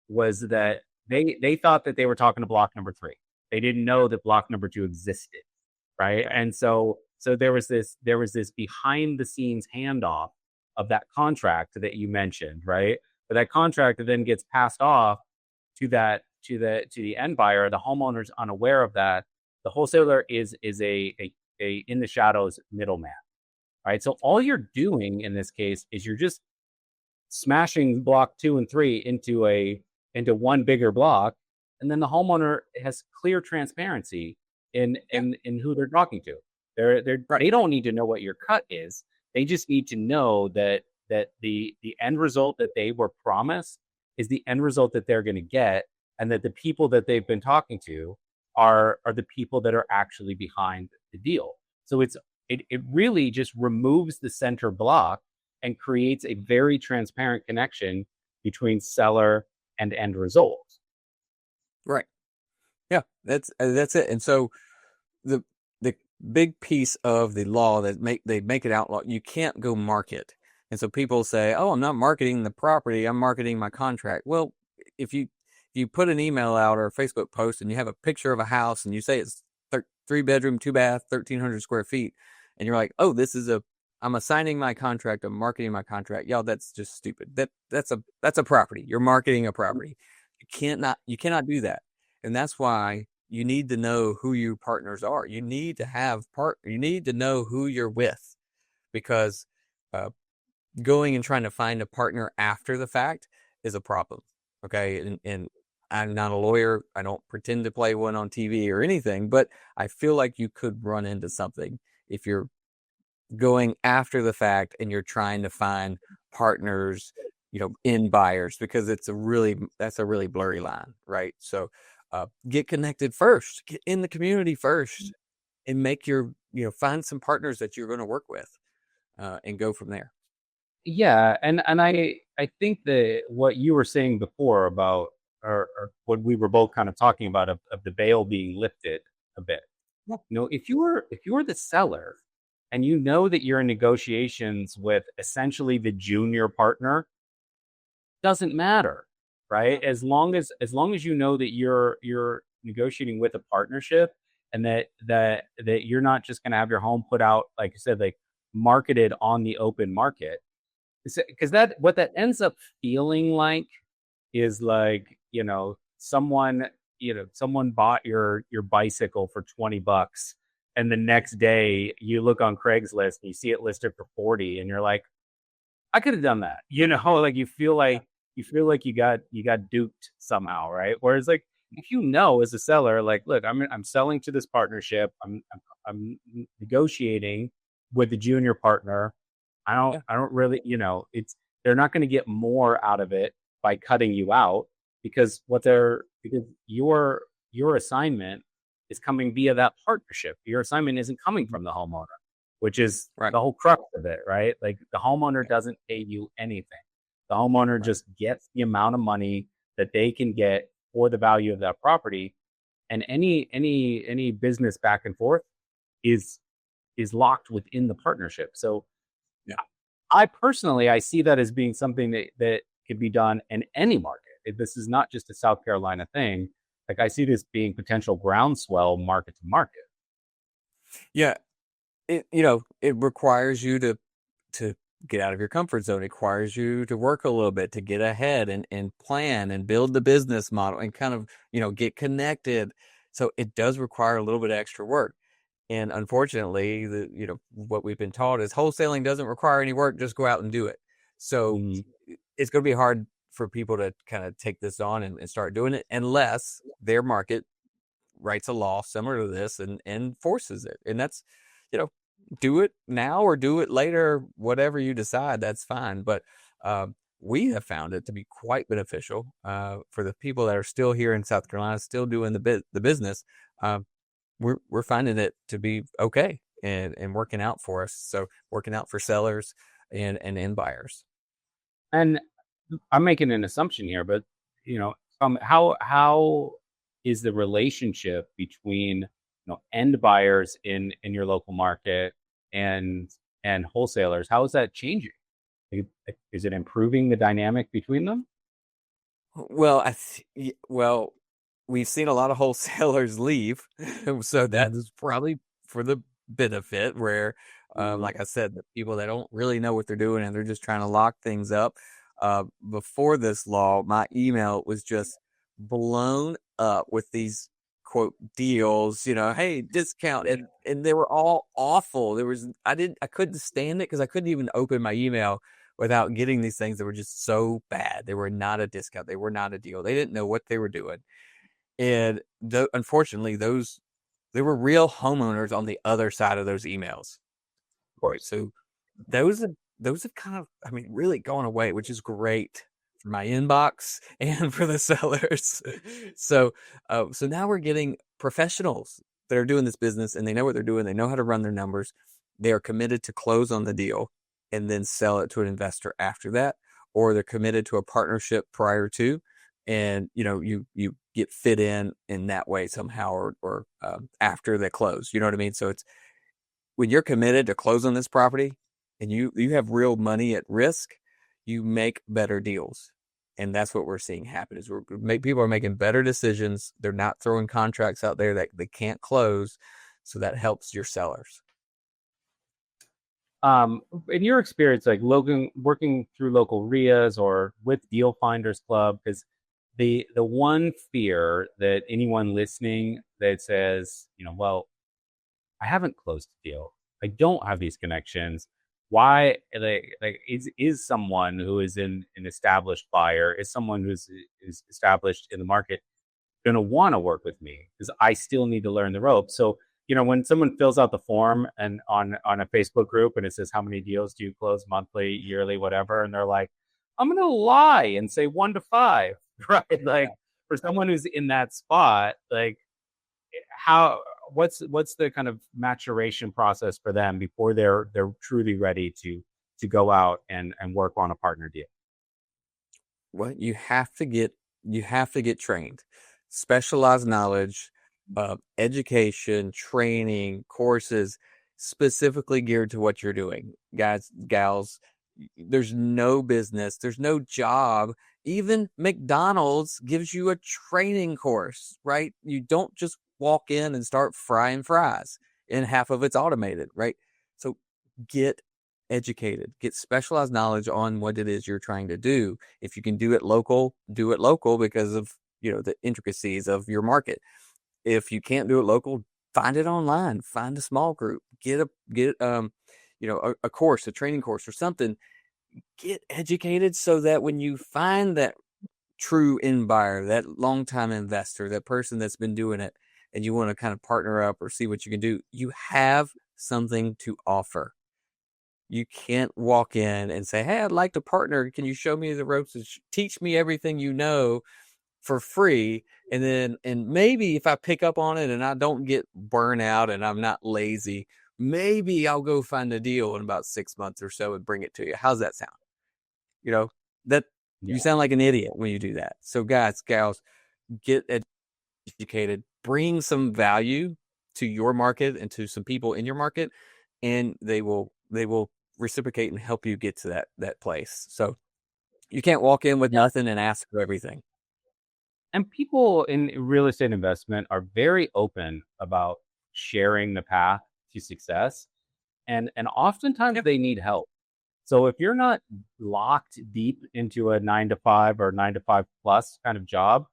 was that they thought that they were talking to block number three. They didn't know that block number two existed, right? Okay. And so there was this behind the scenes handoff of that contract that you mentioned, right? But that contract then gets passed off to the end buyer. The homeowner's unaware of that. The wholesaler is a in the shadows middleman, right? So all you're doing in this case is you're just smashing block two and three into one bigger block, and then the homeowner has clear transparency in Yeah. in in who they're talking to. Right. They don't need to know what your cut is. They just need to know that the end result that they were promised is the end result that they're going to get, and that the people that they've been talking to are the people that are actually behind the deal. So it really just removes the center block and creates a very transparent connection between seller and end result. Right. Yeah, that's it. And so the the big piece of the law that they make it outlaw, you can't go market. And so people say, "Oh, I'm not marketing the property, I'm marketing my contract." Well, if you put an email out or a Facebook post and you have a picture of a house and you say it's 3 bedroom, 2 bath, 1,300 square feet, and you're like, "Oh, I'm assigning my contract, I'm marketing my contract." Y'all, that's just stupid. That's a property. You're marketing a property. You cannot do that. And that's why you need to know who your partners are. You need to know who you're with, because uh, going and trying to find a partner after the fact is a problem. Okay. And I'm not a lawyer. I don't pretend to play one on TV or anything, but I feel like you could run into something if you're going after the fact and you're trying to find partners, in buyers, because that's a really blurry line, right? So get connected first, get in the community first, and find some partners that you're going to work with, and go from there. Yeah, and I think that what you were saying before about or what we were both kind of talking about of the veil being lifted a bit. Yeah. If you were the seller and you know that you're in negotiations with essentially the junior partner, doesn't matter, right? As long as you know that you're negotiating with a partnership, and that you're not just going to have your home put out, like you said, like marketed on the open market. Because that what that ends up feeling like is like, someone bought your bicycle for $20, and the next day you look on Craigslist and you see it listed for 40, and you're like, I could have done that. Like you feel like you got duped somehow, right? Whereas like if as a seller, like, look, I'm selling to this partnership. I'm negotiating with the junior partner. I don't Yeah. I don't really, it's they're not going to get more out of it by cutting you out, because your assignment is coming via that partnership. Your assignment isn't coming Mhm. from the homeowner, which is Right. the whole crux of it, right? Like the homeowner Yeah. doesn't pay you anything. The homeowner Right. just gets the amount of money that they can get for the value of that property, and any business back and forth is is locked within the partnership. So Yeah. I personally, I see that as being something that could be done in any market. This is not just a South Carolina thing. Like I see this being potential groundswell market to market. Yeah. It requires you to get out of your comfort zone. It requires you to work a little bit to get ahead and plan and build the business model and kind of, get connected. So it does require a little bit of extra work. And unfortunately, what we've been taught is wholesaling doesn't require any work, just go out and do it. So Mhm. it's going to be hard for people to kind of take this on and start doing it unless their market writes a law similar to this and forces it. And that's, you know, do it now or do it later, whatever you decide, that's fine. But we have found it to be quite beneficial for the people that are still here in South Carolina, still doing the business. Uh, we're finding it to be okay and working out for us. So working out for sellers and end buyers. And I'm making an assumption here, but how is the relationship between end buyers in your local market and wholesalers? How is that changing? Is it improving the dynamic between them? Well, well, we've seen a lot of wholesalers leave, so that is probably for the benefit. Where, Mhm. like I said, the people that don't really know what they're doing and they're just trying to lock things up. Before this law, my email was just blown up with these quote deals. Hey, discount, and they were all awful. I couldn't stand it because I couldn't even open my email without getting these things that were just so bad. They were not a discount. They were not a deal. They didn't know what they were doing. And unfortunately, there were real homeowners on the other side of those emails. Of course. So those have kind of, I mean, really gone away, which is great for my inbox and for the sellers. So now we're getting professionals that are doing this business, and they know what they're doing. They know how to run their numbers. They are committed to close on the deal and then sell it to an investor after that, or they're committed to a partnership prior to, and you get fit in that way somehow, or after they close. You know what I mean? So it's when you're committed to close on this property and you have real money at risk, you make better deals. And that's what we're seeing happen is people are making better decisions. They're not throwing contracts out there that they can't close. So that helps your sellers. In your experience, like Logan working through local RIAs or with Deal Finders Club, because the one fear that anyone listening that says, well, I haven't closed a deal. I don't have these connections. Why like is someone who is an established buyer, is someone is established in the market going to want to work with me because I still need to learn the ropes. So, when someone fills out the form and on a Facebook group and it says how many deals do you close monthly, yearly, whatever, and they're like, I'm going to lie and say 1 to 5, right? Like for someone who's in that spot, like how what's the kind of maturation process for them before they're truly ready to go out and work on a partner deal? Well, you have to get trained, specialized knowledge, education, training, courses specifically geared to what you're doing, guys, gals. There's no business, there's no job. Even McDonald's gives you a training course, right? You don't just walk in and start frying fries, and half of it's automated, right? So get educated, get specialized knowledge on what it is you're trying to do. If you can do it local because of the intricacies of your market. If you can't do it local, find it online, find a small group, get a course, a training course or something. Get educated so that when you find that true end buyer, that long-time investor, that person that's been doing it, and you want to kind of partner up or see what you can do, you have something to offer. You can't walk in and say, hey, I'd like to partner. Can you show me the ropes and teach me everything you know for free? And maybe if I pick up on it and I don't get burnt out and I'm not lazy, maybe I'll go find a deal in about 6 months or so and bring it to you. How's that sound? That Yeah. you sound like an idiot when you do that. So guys, gals, get educated, bring some value to your market and to some people in your market, and they will reciprocate and help you get to that place. So you can't walk in with nothing and ask for everything. And people in real estate investment are very open about sharing the path to success, and oftentimes Yep. they need help. So if you're not locked deep into a 9 to 5 or 9 to 5 plus kind of job,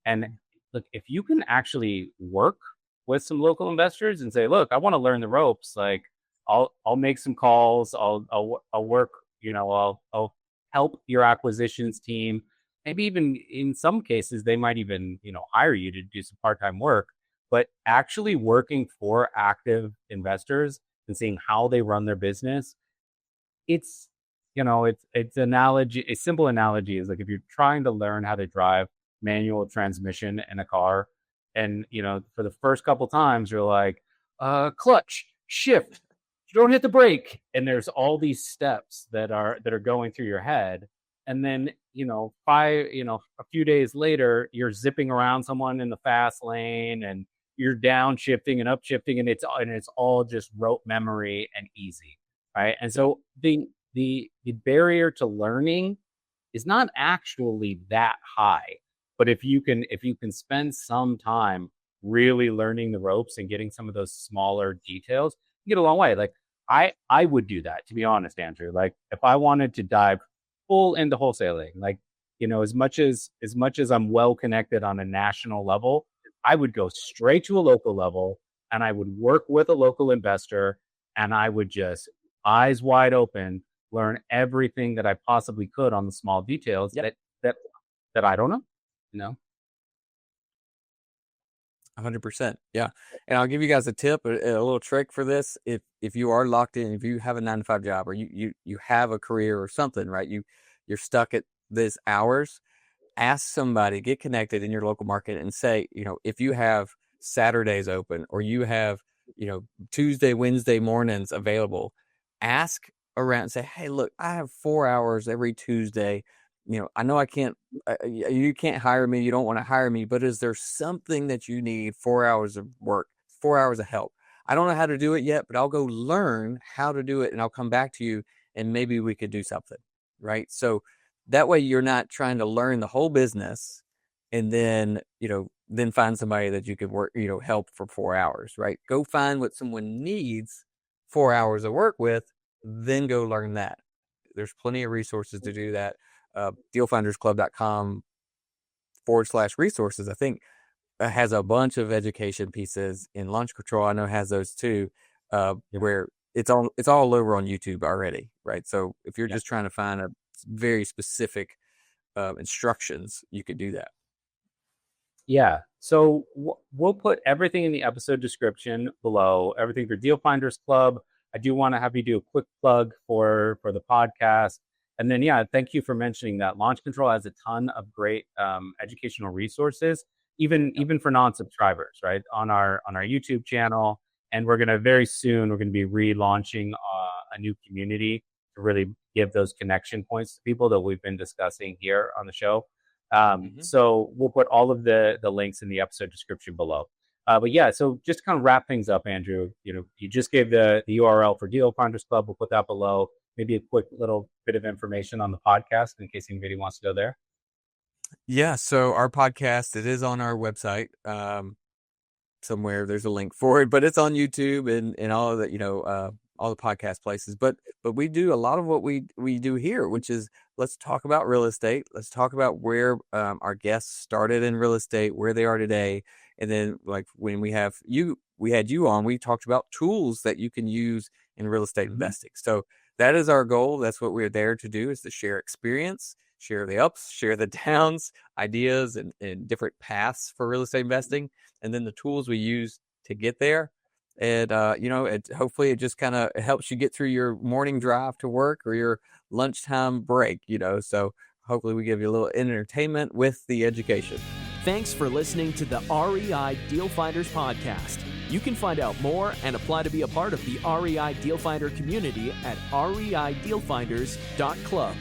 and look, if you can actually work with some local investors and say, look, I want to learn the ropes, like I'll make some calls, I'll work, I'll help your acquisitions team. Maybe even in some cases, they might even, hire you to do some part-time work, but actually working for active investors and seeing how they run their business. It's it's analogy. A simple analogy is like if you're trying to learn how to drive manual transmission in a car, and for the first couple times you're like, clutch, shift, you don't hit the brake, and there's all these steps that are going through your head, and then a few days later you're zipping around someone in the fast lane, and you're downshifting and upshifting, and it's all just rote memory and easy, right? And so the barrier to learning is not actually that high. But if you can spend some time really learning the ropes and getting some of those smaller details, you get a long way. Like I would do that, to be honest, Andrew. Like if I wanted to dive full into wholesaling, like as much as I'm well connected on a national level, I would go straight to a local level and I would work with a local investor, and I would just eyes wide open learn everything that I possibly could on the small details Yep. that I don't know. You know? 100%. Yeah. And I'll give you guys a tip, a little trick for this. If you are locked in, if you have a 9 to 5 job, or you have a career or something, right? You're stuck at this hours, ask somebody, get connected in your local market and say, if you have Saturdays open or you have, Tuesday, Wednesday mornings available, ask around and say, hey, look, I have 4 hours every Tuesday. I know I can't, you can't hire me. You don't want to hire me, but is there something that you need 4 hours of work, 4 hours of help? I don't know how to do it yet, but I'll go learn how to do it and I'll come back to you and maybe we could do something. Right. So that way you're not trying to learn the whole business and then, then find somebody that you could work, help for 4 hours, right? Go find what someone needs 4 hours of work with, then go learn that. There's plenty of resources to do that. dealfindersclub.com/resources, I think, has a bunch of education pieces. In Launch Control, I know has those too, where it's all over on YouTube already, right? So if you're just trying to find a very specific instructions, you could do that. Yeah. So we'll put everything in the episode description below, everything for Deal Finders Club. I do want to have you do a quick plug for the podcast. And then, thank you for mentioning that. Launch Control has a ton of great educational resources, even for non-subscribers, right? On our YouTube channel. And we're going to very soon, we're going to be relaunching a new community to really give those connection points to people that we've been discussing here on the show. So we'll put all of the links in the episode description below. So just to kind of wrap things up, Andrew, you just gave the URL for Deal Finders Club. We'll put that below. Maybe a quick little bit of information on the podcast in case anybody wants to go there. Yeah. So our podcast, it is on our website. Somewhere there's a link for it, but it's on YouTube and all of the, all the podcast places. But we do a lot of what we do here, which is let's talk about real estate. Let's talk about where our guests started in real estate, where they are today. And then like when we had you on, we talked about tools that you can use in real estate investing. So that is our goal. That's what we're there to do, is to share experience, share the ups, share the downs, ideas and different paths for real estate investing. And then the tools we use to get there. And, hopefully it just kind of helps you get through your morning drive to work or your lunchtime break, so hopefully we give you a little entertainment with the education. Thanks for listening to the REI Deal Finders podcast. You can find out more and apply to be a part of the REI Deal Finder community at reidealfinders.club.